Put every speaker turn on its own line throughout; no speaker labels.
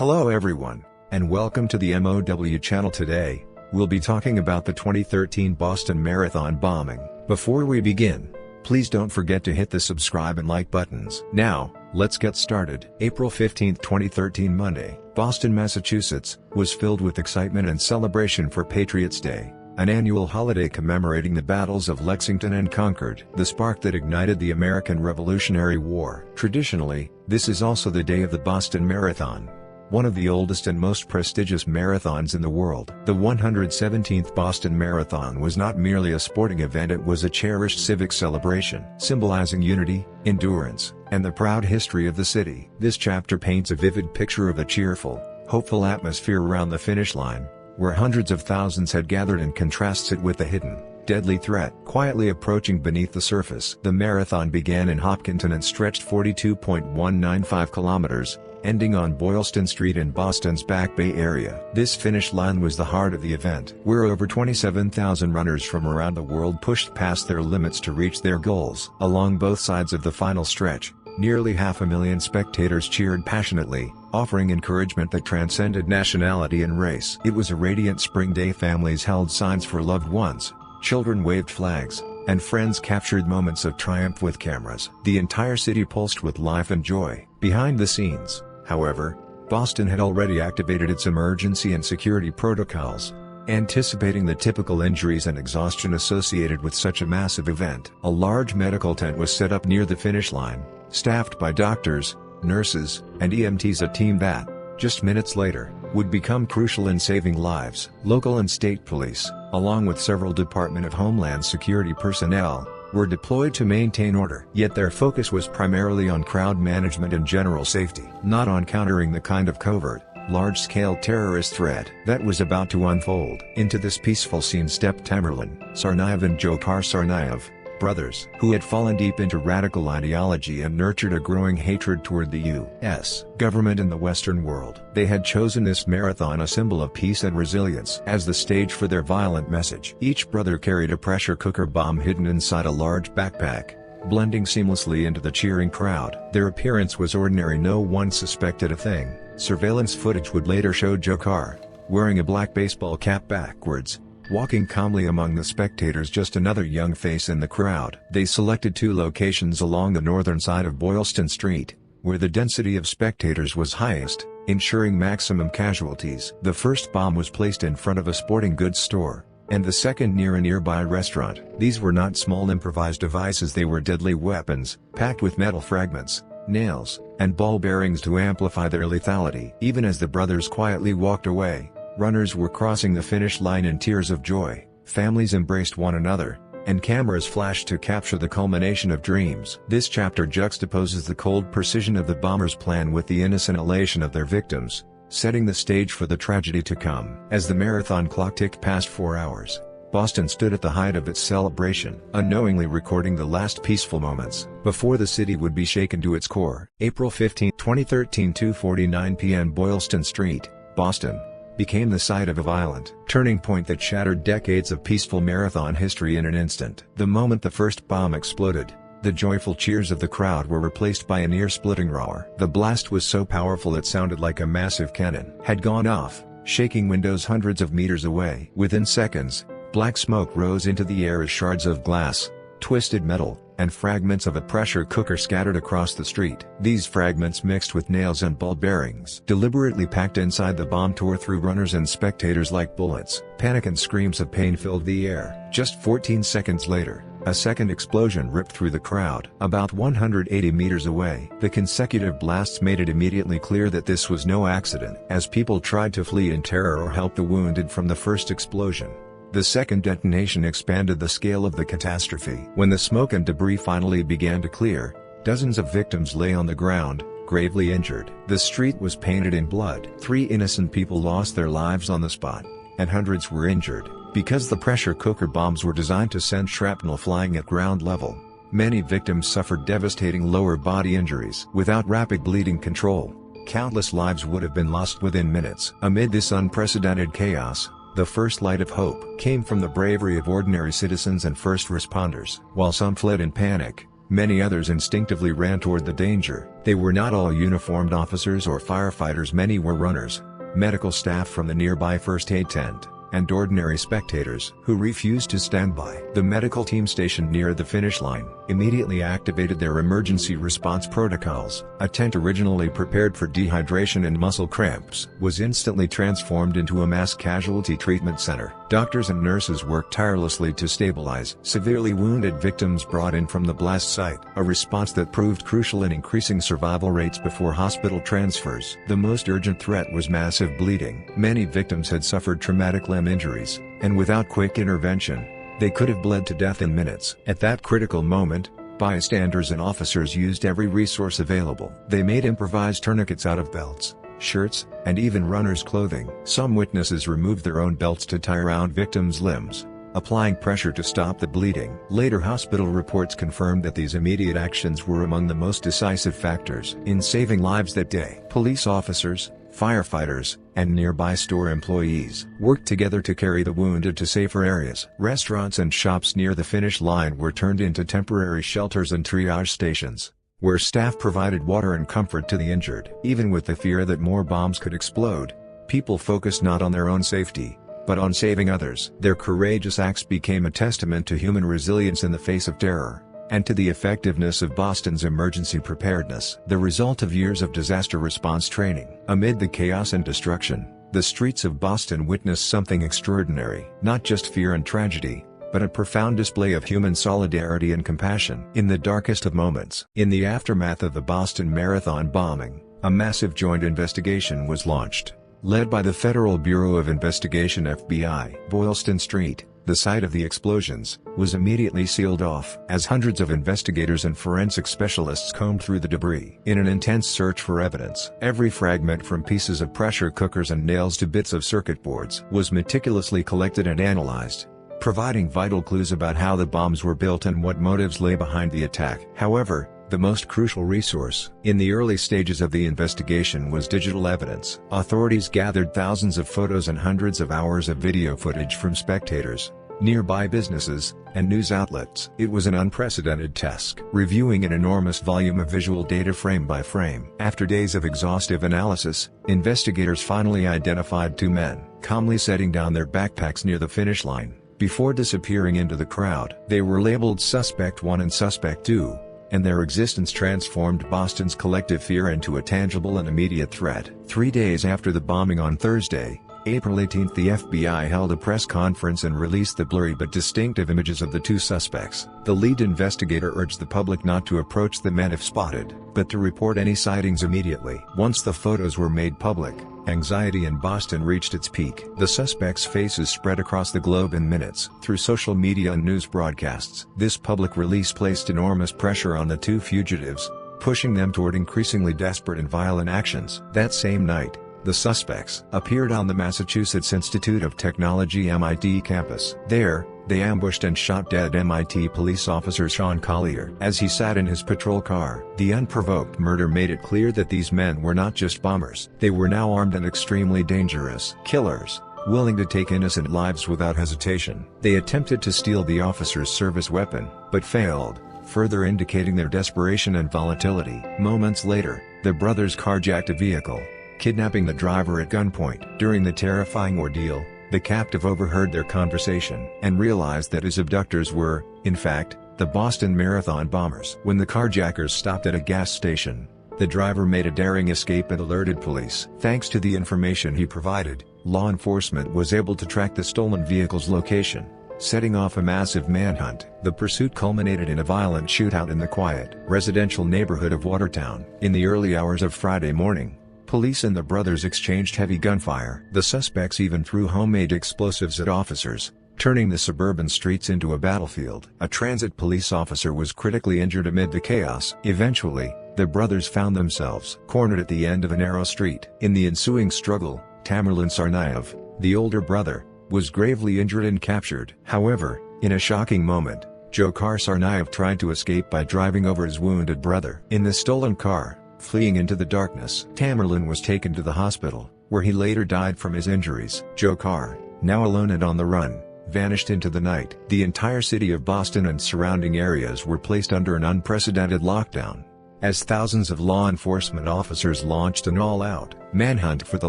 Hello everyone, and welcome to the M.O.W. channel. Today, we'll be talking about the 2013 Boston Marathon bombing. Before we begin, please don't forget to hit the subscribe and like buttons. Now, let's get started. April 15, 2013 Monday, Boston, Massachusetts, was filled with excitement and celebration for Patriots' Day, an annual holiday commemorating the battles of Lexington and Concord, the spark that ignited the American Revolutionary War. Traditionally, this is also the day of the Boston Marathon, one of the oldest and most prestigious marathons in the world. The 117th Boston Marathon was not merely a sporting event, it was a cherished civic celebration, symbolizing unity, endurance, and the proud history of the city. This chapter paints a vivid picture of a cheerful, hopeful atmosphere around the finish line, where hundreds of thousands had gathered, and contrasts it with the hidden, deadly threat quietly approaching beneath the surface. The marathon began in Hopkinton and stretched 42.195 kilometers, ending on Boylston Street in Boston's Back Bay area. This finish line was the heart of the event, where over 27,000 runners from around the world pushed past their limits to reach their goals. Along both sides of the final stretch, nearly 500,000 spectators cheered passionately, offering encouragement that transcended nationality and race. It was a radiant spring day. Families held signs for loved ones, children waved flags, and friends captured moments of triumph with cameras. The entire city pulsed with life and joy. Behind the scenes, however, Boston had already activated its emergency and security protocols, anticipating the typical injuries and exhaustion associated with such a massive event. A large medical tent was set up near the finish line, staffed by doctors, nurses, and EMTs, a team that, just minutes later, would become crucial in saving lives. Local and state police, along with several Department of Homeland Security personnel, were deployed to maintain order. Yet their focus was primarily on crowd management and general safety, not on countering the kind of covert, large-scale terrorist threat that was about to unfold. Into this peaceful scene stepped Tamerlan Tsarnaev and Dzhokhar Tsarnaev, brothers who had fallen deep into radical ideology and nurtured a growing hatred toward the U.S. government and the Western world. They had chosen this marathon, a symbol of peace and resilience, as the stage for their violent message. Each brother carried a pressure cooker bomb hidden inside a large backpack, blending seamlessly into the cheering crowd. Their appearance was ordinary, no one suspected a thing. Surveillance footage would later show Dzhokhar, wearing a black baseball cap backwards, walking calmly among the spectators, just another young face in the crowd. They selected two locations along the northern side of Boylston Street, where the density of spectators was highest, ensuring maximum casualties. The first bomb was placed in front of a sporting goods store, and the second near a nearby restaurant. These were not small improvised devices, they were deadly weapons, packed with metal fragments, nails, and ball bearings to amplify their lethality. Even as the brothers quietly walked away, runners were crossing the finish line in tears of joy, families embraced one another, and cameras flashed to capture the culmination of dreams. This chapter juxtaposes the cold precision of the bombers' plan with the innocent elation of their victims, setting the stage for the tragedy to come. As the marathon clock ticked past 4 hours, Boston stood at the height of its celebration, unknowingly recording the last peaceful moments before the city would be shaken to its core. April 15, 2013, 2:49 p.m. Boylston Street, Boston, became the site of a violent turning point that shattered decades of peaceful marathon history in an instant. The moment the first bomb exploded, the joyful cheers of the crowd were replaced by an ear-splitting roar. The blast was so powerful it sounded like a massive cannon had gone off, shaking windows hundreds of meters away. Within seconds, black smoke rose into the air as shards of glass, twisted metal, and fragments of a pressure cooker scattered across the street. These fragments, mixed with nails and ball bearings deliberately packed inside the bomb, tore through runners and spectators like bullets. Panic and screams of pain filled the air. Just 14 seconds later, a second explosion ripped through the crowd. About 180 meters away, the consecutive blasts made it immediately clear that this was no accident. As people tried to flee in terror or help the wounded from the first explosion, the second detonation expanded the scale of the catastrophe. When the smoke and debris finally began to clear, dozens of victims lay on the ground, gravely injured. The street was painted in blood. 3 innocent people lost their lives on the spot, and hundreds were injured. Because the pressure cooker bombs were designed to send shrapnel flying at ground level, many victims suffered devastating lower body injuries. Without rapid bleeding control, countless lives would have been lost within minutes. Amid this unprecedented chaos, the first light of hope came from the bravery of ordinary citizens and first responders. While some fled in panic, Many others instinctively ran toward the danger. They were not all uniformed officers or firefighters. Many were runners, medical staff from the nearby first aid tent, and ordinary spectators who refused to stand by. The medical team stationed near the finish line immediately activated their emergency response protocols. A tent originally prepared for dehydration and muscle cramps was instantly transformed into a mass casualty treatment center. Doctors and nurses worked tirelessly to stabilize severely wounded victims brought in from the blast site, a response that proved crucial in increasing survival rates before hospital transfers. The most urgent threat was massive bleeding. Many victims had suffered traumatic limb injuries, and without quick intervention, they could have bled to death in minutes. At that critical moment, bystanders and officers used every resource available. They made improvised tourniquets out of belts, shirts, and even runners' clothing. Some witnesses removed their own belts to tie around victims' limbs, applying pressure to stop the bleeding. Later hospital reports confirmed that these immediate actions were among the most decisive factors in saving lives that day. Police officers, firefighters, and nearby store employees worked together to carry the wounded to safer areas. Restaurants and shops near the finish line were turned into temporary shelters and triage stations, where staff provided water and comfort to the injured. Even with the fear that more bombs could explode, people focused not on their own safety, but on saving others. Their courageous acts became a testament to human resilience in the face of terror, and to the effectiveness of Boston's emergency preparedness. The result of years of disaster response training. Amid the chaos and destruction, the streets of Boston witnessed something extraordinary. Not just fear and tragedy, but a profound display of human solidarity and compassion. In the darkest of moments, in the aftermath of the Boston Marathon bombing, a massive joint investigation was launched, led by the Federal Bureau of Investigation (FBI). Boylston Street, the site of the explosions, was immediately sealed off as hundreds of investigators and forensic specialists combed through the debris. In an intense search for evidence, every fragment from pieces of pressure cookers and nails to bits of circuit boards was meticulously collected and analyzed, providing vital clues about how the bombs were built and what motives lay behind the attack. However, the most crucial resource in the early stages of the investigation was digital evidence. Authorities gathered thousands of photos and hundreds of hours of video footage from spectators, nearby businesses, and news outlets. It was an unprecedented task, reviewing an enormous volume of visual data frame by frame. After days of exhaustive analysis, investigators finally identified two men, calmly setting down their backpacks near the finish line, before disappearing into the crowd. They were labeled Suspect 1 and Suspect 2. And their existence transformed Boston's collective fear into a tangible and immediate threat. 3 days after the bombing on Thursday, April 18, the FBI held a press conference and released the blurry but distinctive images of the two suspects. The lead investigator urged the public not to approach the men if spotted, but to report any sightings immediately. Once the photos were made public, anxiety in Boston reached its peak. The suspects' faces spread across the globe in minutes through social media and news broadcasts. This public release placed enormous pressure on the two fugitives, pushing them toward increasingly desperate and violent actions. That same night, the suspects appeared on the Massachusetts Institute of Technology (MIT) campus. There, they ambushed and shot dead MIT police officer Sean Collier as he sat in his patrol car. The unprovoked murder made it clear that these men were not just bombers. They were now armed and extremely dangerous killers, willing to take innocent lives without hesitation. They attempted to steal the officer's service weapon, but failed, further indicating their desperation and volatility. Moments later, the brothers carjacked a vehicle, kidnapping the driver at gunpoint. During the terrifying ordeal, the captive overheard their conversation and realized that his abductors were, in fact, the Boston Marathon bombers. When the carjackers stopped at a gas station, the driver made a daring escape and alerted police. Thanks to the information he provided, law enforcement was able to track the stolen vehicle's location, setting off a massive manhunt. The pursuit culminated in a violent shootout in the quiet residential neighborhood of Watertown. In the early hours of Friday morning, police and the brothers exchanged heavy gunfire. The suspects even threw homemade explosives at officers, turning the suburban streets into a battlefield. A transit police officer was critically injured amid the chaos. Eventually, the brothers found themselves cornered at the end of a narrow street. In the ensuing struggle, Tamerlan Tsarnaev, the older brother, was gravely injured and captured. However, in a shocking moment, Dzhokhar Tsarnaev tried to escape by driving over his wounded brother. In the stolen car, fleeing into the darkness, Tamerlan was taken to the hospital, where he later died from his injuries. Dzhokhar, now alone and on the run, vanished into the night. The entire city of Boston and surrounding areas were placed under an unprecedented lockdown, as thousands of law enforcement officers launched an all-out manhunt for the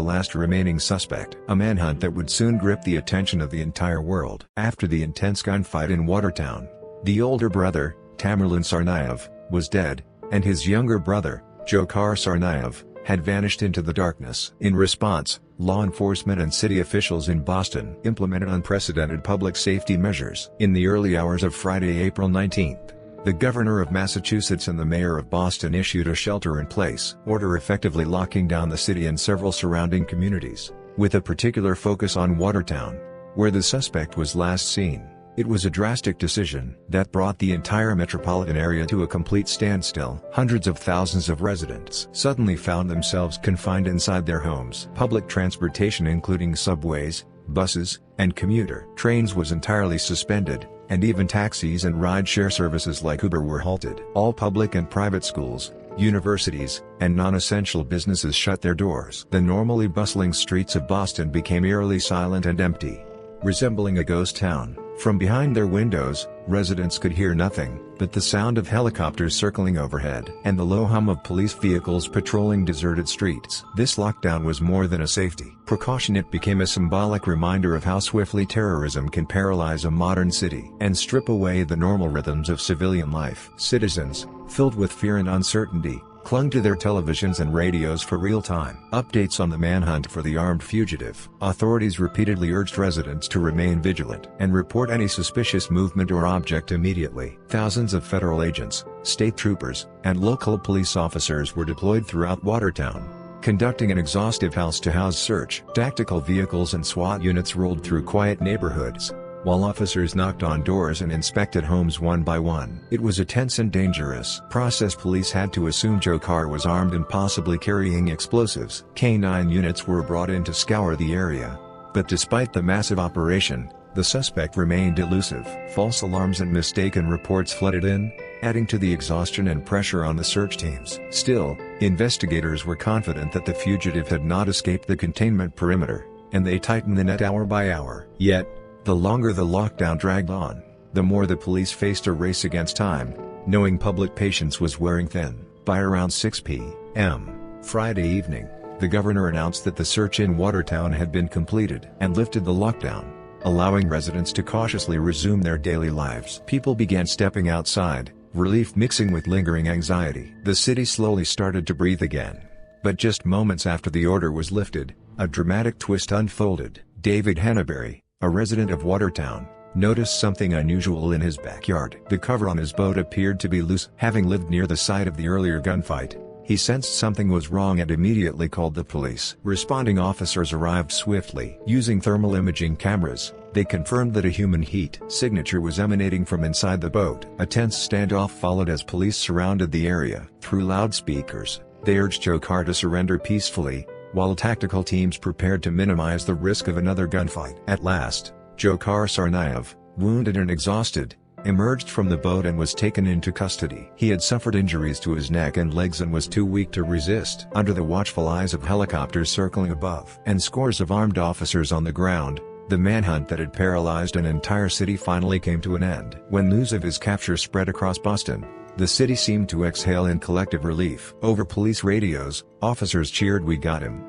last remaining suspect. A manhunt that would soon grip the attention of the entire world. After the intense gunfight in Watertown, the older brother, Tamerlan Tsarnaev, was dead, and his younger brother, Dzhokhar Tsarnaev, had vanished into the darkness. In response, law enforcement and city officials in Boston implemented unprecedented public safety measures. In the early hours of Friday, April 19th, the governor of Massachusetts and the mayor of Boston issued a shelter-in-place order effectively locking down the city and several surrounding communities, with a particular focus on Watertown, where the suspect was last seen. It was a drastic decision that brought the entire metropolitan area to a complete standstill. Hundreds of thousands of residents suddenly found themselves confined inside their homes. Public transportation including subways, buses, and commuter trains was entirely suspended, and even taxis and ride-share services like Uber were halted. All public and private schools, universities, and non-essential businesses shut their doors. The normally bustling streets of Boston became eerily silent and empty, resembling a ghost town. From behind their windows, residents could hear nothing but the sound of helicopters circling overhead and the low hum of police vehicles patrolling deserted streets. This lockdown was more than a safety precaution. It became a symbolic reminder of how swiftly terrorism can paralyze a modern city and strip away the normal rhythms of civilian life. Citizens, filled with fear and uncertainty, clung to their televisions and radios for real-time updates on the manhunt for the armed fugitive. Authorities repeatedly urged residents to remain vigilant and report any suspicious movement or object immediately. Thousands of federal agents, state troopers, and local police officers were deployed throughout Watertown, conducting an exhaustive house-to-house search. Tactical vehicles and SWAT units rolled through quiet neighborhoods, while officers knocked on doors and inspected homes one by one. It was a tense and dangerous process. Police had to assume Dzhokhar was armed and possibly carrying explosives. K-9 units were brought in to scour the area, but despite the massive operation, the suspect remained elusive. False alarms and mistaken reports flooded in, adding to the exhaustion and pressure on the search teams. Still, investigators were confident that the fugitive had not escaped the containment perimeter, and they tightened the net hour by hour. Yet, the longer the lockdown dragged on, the more the police faced a race against time, knowing public patience was wearing thin. By around 6 p.m. Friday evening, the governor announced that the search in Watertown had been completed and lifted the lockdown, allowing residents to cautiously resume their daily lives. People began stepping outside, relief mixing with lingering anxiety. The city slowly started to breathe again. But just moments after the order was lifted, a dramatic twist unfolded. David Hannaberry, a resident of Watertown, noticed something unusual in his backyard. The cover on his boat appeared to be loose. Having lived near the site of the earlier gunfight, he sensed something was wrong and immediately called the police. Responding officers arrived swiftly. Using thermal imaging cameras, they confirmed that a human heat signature was emanating from inside the boat. A tense standoff followed as police surrounded the area. Through loudspeakers, they urged Dzhokhar to surrender peacefully, while tactical teams prepared to minimize the risk of another gunfight. At last, Dzhokhar Tsarnaev, wounded and exhausted, emerged from the boat and was taken into custody. He had suffered injuries to his neck and legs and was too weak to resist. Under the watchful eyes of helicopters circling above and scores of armed officers on the ground, the manhunt that had paralyzed an entire city finally came to an end. When news of his capture spread across Boston, the city seemed to exhale in collective relief. Over police radios, officers cheered, "We got him.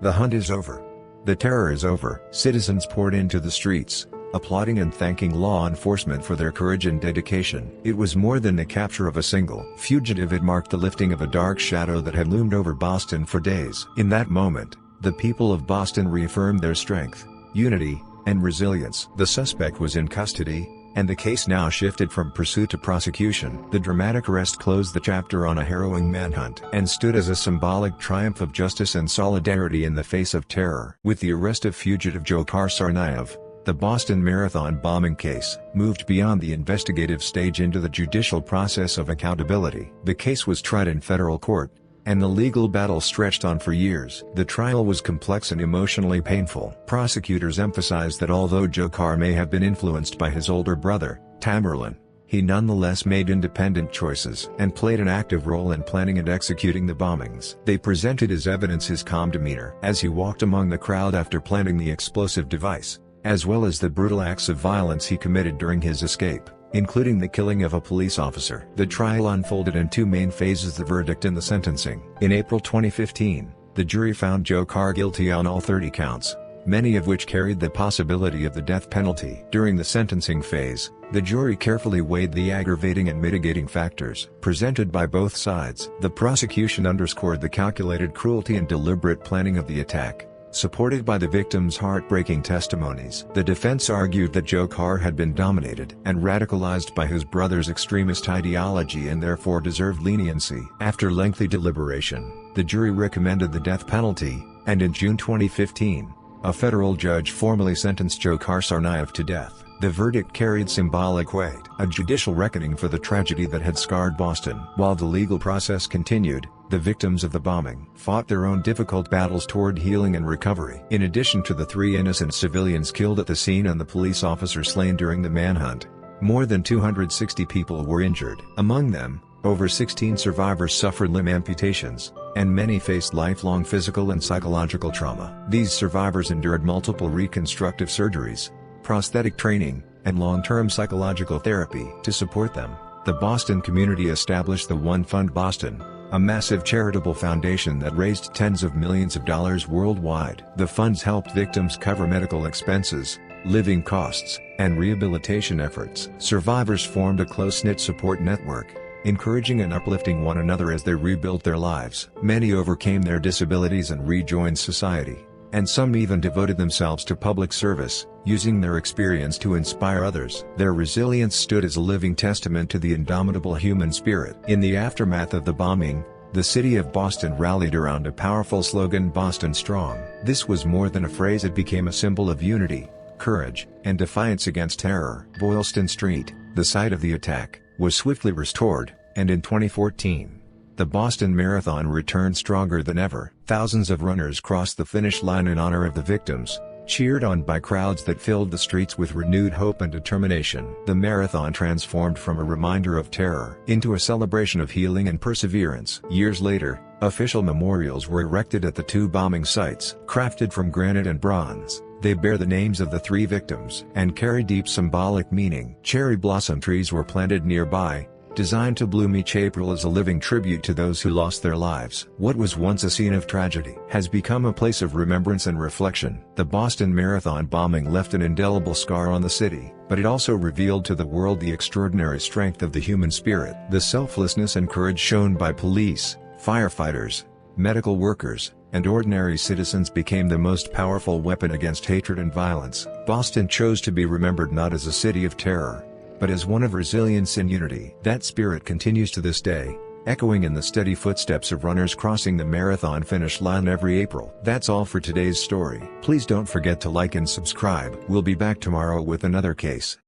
The hunt is over. The terror is over." Citizens poured into the streets, applauding and thanking law enforcement for their courage and dedication. It was more than the capture of a single fugitive. It marked the lifting of a dark shadow that had loomed over Boston for days. In that moment, the people of Boston reaffirmed their strength, unity, and resilience. The suspect was in custody, and the case now shifted from pursuit to prosecution. The dramatic arrest closed the chapter on a harrowing manhunt and stood as a symbolic triumph of justice and solidarity in the face of terror. With the arrest of fugitive Dzhokhar Tsarnaev, the Boston Marathon bombing case moved beyond the investigative stage into the judicial process of accountability. The case was tried in federal court, and the legal battle stretched on for years. The trial was complex and emotionally painful. Prosecutors emphasized that although Dzhokhar may have been influenced by his older brother, Tamerlan, he nonetheless made independent choices and played an active role in planning and executing the bombings. They presented as evidence his calm demeanor as he walked among the crowd after planting the explosive device, as well as the brutal acts of violence he committed during his escape, including the killing of a police officer. The trial unfolded in two main phases: the verdict and the sentencing. In April 2015, the jury found Joe Carr guilty on all 30 counts, many of which carried the possibility of the death penalty. During the sentencing phase, the jury carefully weighed the aggravating and mitigating factors presented by both sides. The prosecution underscored the calculated cruelty and deliberate planning of the attack, supported by the victims' heartbreaking testimonies. The defense argued that Joe Carr had been dominated and radicalized by his brother's extremist ideology and therefore deserved leniency. After lengthy deliberation, the jury recommended the death penalty, and in June 2015, a federal judge formally sentenced Joe Carr to death. The verdict carried symbolic weight, a judicial reckoning for the tragedy that had scarred Boston. While the legal process continued, the victims of the bombing fought their own difficult battles toward healing and recovery. In addition to the 3 innocent civilians killed at the scene and the police officer slain during the manhunt, more than 260 people were injured. Among them, over 16 survivors suffered limb amputations, and many faced lifelong physical and psychological trauma. These survivors endured multiple reconstructive surgeries, prosthetic training, and long-term psychological therapy. To support them, the Boston community established the One Fund Boston, a massive charitable foundation that raised tens of millions of dollars worldwide. The funds helped victims cover medical expenses, living costs, and rehabilitation efforts. Survivors formed a close-knit support network, encouraging and uplifting one another as they rebuilt their lives. Many overcame their disabilities and rejoined society, and some even devoted themselves to public service, using their experience to inspire others. Their resilience stood as a living testament to the indomitable human spirit. In the aftermath of the bombing, the city of Boston rallied around a powerful slogan: "Boston Strong." This was more than a phrase; it became a symbol of unity, courage, and defiance against terror. Boylston Street, the site of the attack, was swiftly restored, and in 2014, the Boston Marathon returned stronger than ever. Thousands of runners crossed the finish line in honor of the victims, cheered on by crowds that filled the streets with renewed hope and determination. The marathon transformed from a reminder of terror into a celebration of healing and perseverance. Years later, official memorials were erected at the 2 bombing sites. Crafted from granite and bronze, they bear the names of the 3 victims and carry deep symbolic meaning. Cherry blossom trees were planted nearby, designed to bloom each April as a living tribute to those who lost their lives. What was once a scene of tragedy has become a place of remembrance and reflection. The Boston Marathon bombing left an indelible scar on the city, but it also revealed to the world the extraordinary strength of the human spirit. The selflessness and courage shown by police, firefighters, medical workers, and ordinary citizens became the most powerful weapon against hatred and violence. Boston chose to be remembered not as a city of terror, but as one of resilience and unity. That spirit continues to this day, echoing in the steady footsteps of runners crossing the marathon finish line every April. That's all for today's story. Please don't forget to like and subscribe. We'll be back tomorrow with another case.